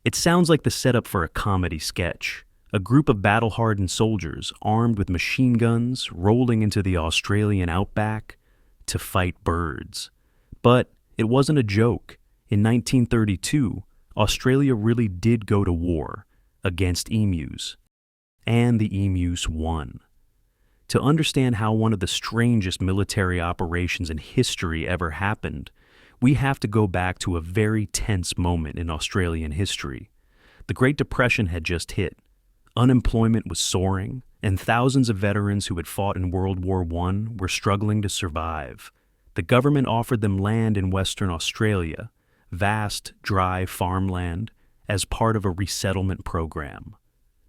It sounds like the setup for a comedy sketch. A group of battle-hardened soldiers armed with machine guns rolling into the Australian outback to fight birds. But it wasn't a joke. In 1932, Australia really did go to war against emus, and the emus won. To understand how one of the strangest military operations in history ever happened, we have to go back to a very tense moment in Australian history. The Great Depression had just hit. Unemployment was soaring, and thousands of veterans who had fought in World War I were struggling to survive. The government offered them land in Western Australia, vast, dry farmland, as part of a resettlement program.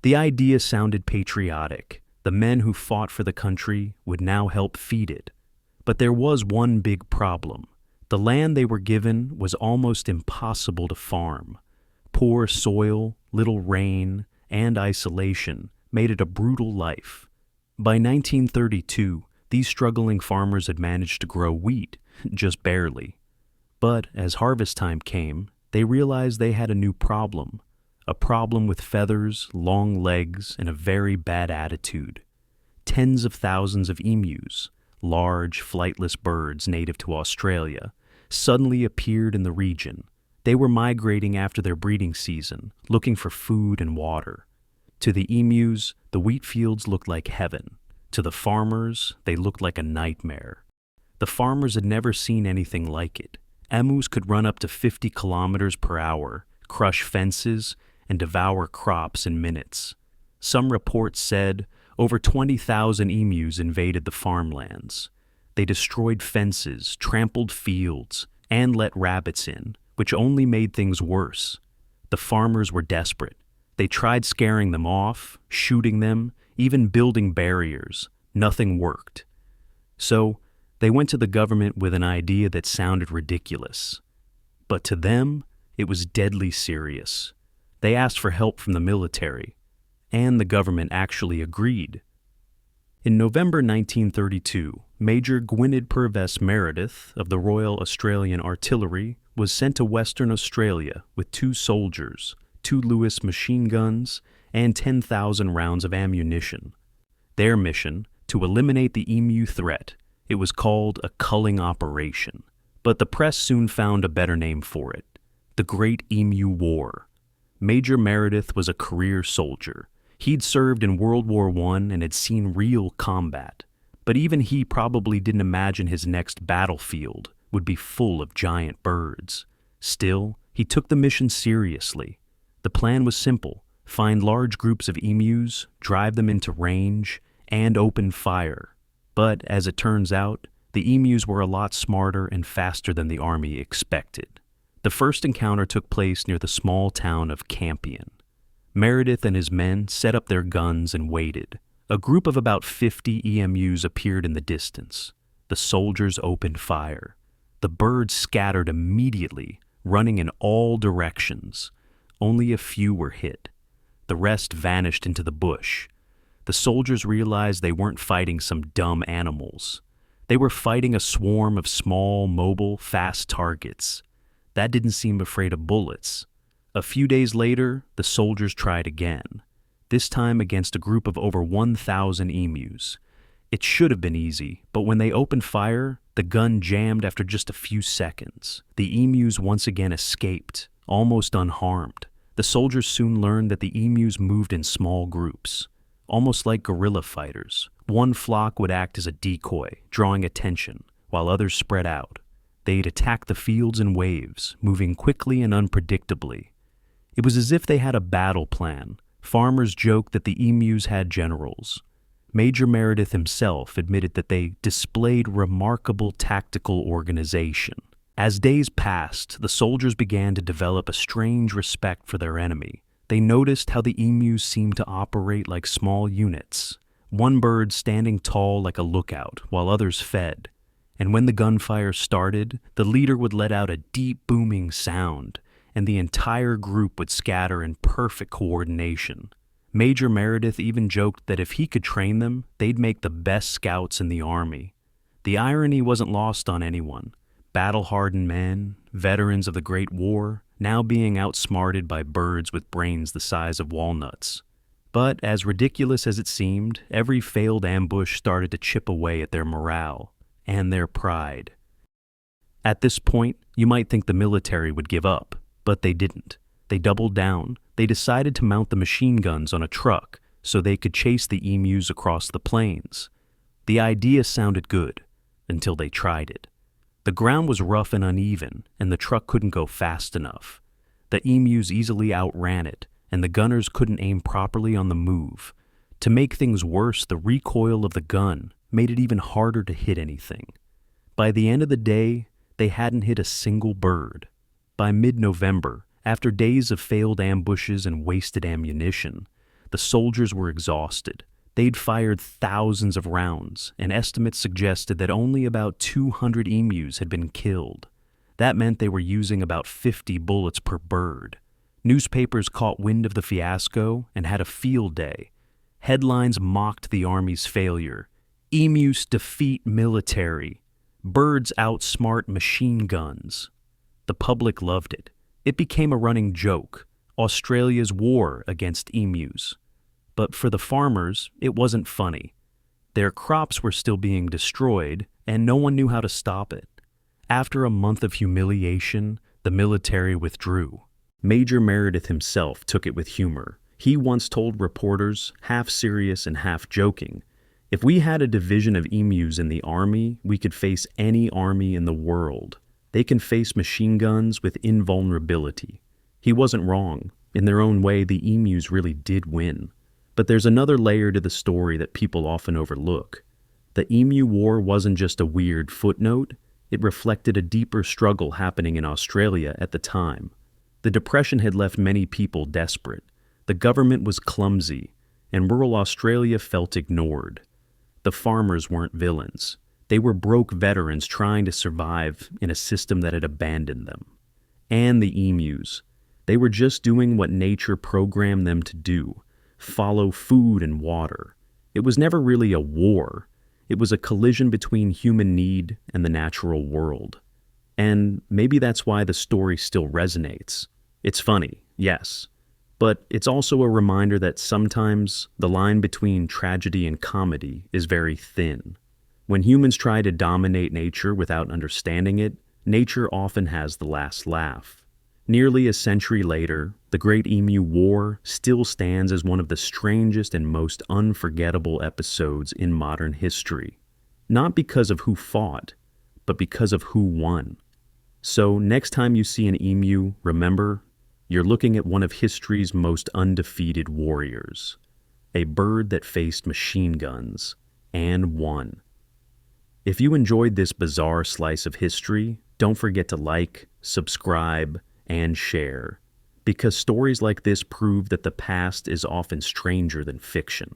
The idea sounded patriotic. The men who fought for the country would now help feed it. But there was one big problem. The land they were given was almost impossible to farm. Poor soil, little rain, and isolation made it a brutal life. By 1932, these struggling farmers had managed to grow wheat, just barely. But as harvest time came, they realized they had a new problem. A problem with feathers, long legs, and a very bad attitude. Tens of thousands of emus, large, flightless birds native to Australia, suddenly appeared in the region. They were migrating after their breeding season, looking for food and water. To the emus, the wheat fields looked like heaven. To the farmers, they looked like a nightmare. The farmers had never seen anything like it. Emus could run up to 50 kilometers per hour, crush fences, and devour crops in minutes. Some reports said over 20,000 emus invaded the farmlands. They destroyed fences, trampled fields, and let rabbits in, which only made things worse. The farmers were desperate. They tried scaring them off, shooting them, even building barriers. Nothing worked. So, they went to the government with an idea that sounded ridiculous. But to them, it was deadly serious. They asked for help from the military, and the government actually agreed. In November 1932, Major Gwynedd Purves Meredith of the Royal Australian Artillery was sent to Western Australia with 2 soldiers, 2 Lewis machine guns, and 10,000 rounds of ammunition. Their mission, to eliminate the emu threat. It was called a culling operation, but the press soon found a better name for it, the Great Emu War. Major Meredith was a career soldier. He'd served in World War I and had seen real combat, but even he probably didn't imagine his next battlefield would be full of giant birds. Still, he took the mission seriously. The plan was simple: find large groups of emus, drive them into range, and open fire. But, as it turns out, the emus were a lot smarter and faster than the army expected. The first encounter took place near the small town of Campion. Meredith and his men set up their guns and waited. A group of about 50 emus appeared in the distance. The soldiers opened fire. The birds scattered immediately, running in all directions. Only a few were hit. The rest vanished into the bush. The soldiers realized they weren't fighting some dumb animals. They were fighting a swarm of small, mobile, fast targets. That didn't seem afraid of bullets. A few days later, the soldiers tried again, this time against a group of over 1,000 emus. It should have been easy, but when they opened fire, the gun jammed after just a few seconds. The emus once again escaped, almost unharmed. The soldiers soon learned that the emus moved in small groups, almost like guerrilla fighters. One flock would act as a decoy, drawing attention, while others spread out. They'd attack the fields in waves, moving quickly and unpredictably. It was as if they had a battle plan. Farmers joked that the emus had generals. Major Meredith himself admitted that they displayed remarkable tactical organization. As days passed, the soldiers began to develop a strange respect for their enemy. They noticed how the emus seemed to operate like small units, one bird standing tall like a lookout while others fed. And when the gunfire started, the leader would let out a deep booming sound, and the entire group would scatter in perfect coordination. Major Meredith even joked that if he could train them, they'd make the best scouts in the army. The irony wasn't lost on anyone. Battle-hardened men, veterans of the Great War, now being outsmarted by birds with brains the size of walnuts. But as ridiculous as it seemed, every failed ambush started to chip away at their morale and their pride. At this point, you might think the military would give up, but they didn't. They doubled down. They decided to mount the machine guns on a truck so they could chase the emus across the plains. The idea sounded good until they tried it. The ground was rough and uneven, and the truck couldn't go fast enough. The emus easily outran it, and the gunners couldn't aim properly on the move. To make things worse, the recoil of the gun made it even harder to hit anything. By the end of the day, they hadn't hit a single bird. By mid-November, after days of failed ambushes and wasted ammunition, the soldiers were exhausted. They'd fired thousands of rounds, and estimates suggested that only about 200 emus had been killed. That meant they were using about 50 bullets per bird. Newspapers caught wind of the fiasco and had a field day. Headlines mocked the army's failure. Emus defeat military. Birds outsmart machine guns. The public loved it. It became a running joke, Australia's war against emus. But for the farmers, it wasn't funny. Their crops were still being destroyed, and no one knew how to stop it. After a month of humiliation, the military withdrew. Major Meredith himself took it with humor. He once told reporters, half serious and half joking, "If we had a division of emus in the army, we could face any army in the world. They can face machine guns with invulnerability." He wasn't wrong. In their own way, the emus really did win. But there's another layer to the story that people often overlook. The Emu War wasn't just a weird footnote, it reflected a deeper struggle happening in Australia at the time. The Depression had left many people desperate. The government was clumsy, and rural Australia felt ignored. The farmers weren't villains. They were broke veterans trying to survive in a system that had abandoned them. And the emus. They were just doing what nature programmed them to do. Follow food and water. It was never really a war. It was a collision between human need and the natural world. And maybe that's why the story still resonates. It's funny, yes, but it's also a reminder that sometimes the line between tragedy and comedy is very thin. When humans try to dominate nature without understanding it, nature often has the last laugh. Nearly a century later, the Great Emu War still stands as one of the strangest and most unforgettable episodes in modern history. Not because of who fought, but because of who won. So next time you see an emu, remember, you're looking at one of history's most undefeated warriors. A bird that faced machine guns and won. If you enjoyed this bizarre slice of history, don't forget to like, subscribe, and share, because stories like this prove that the past is often stranger than fiction.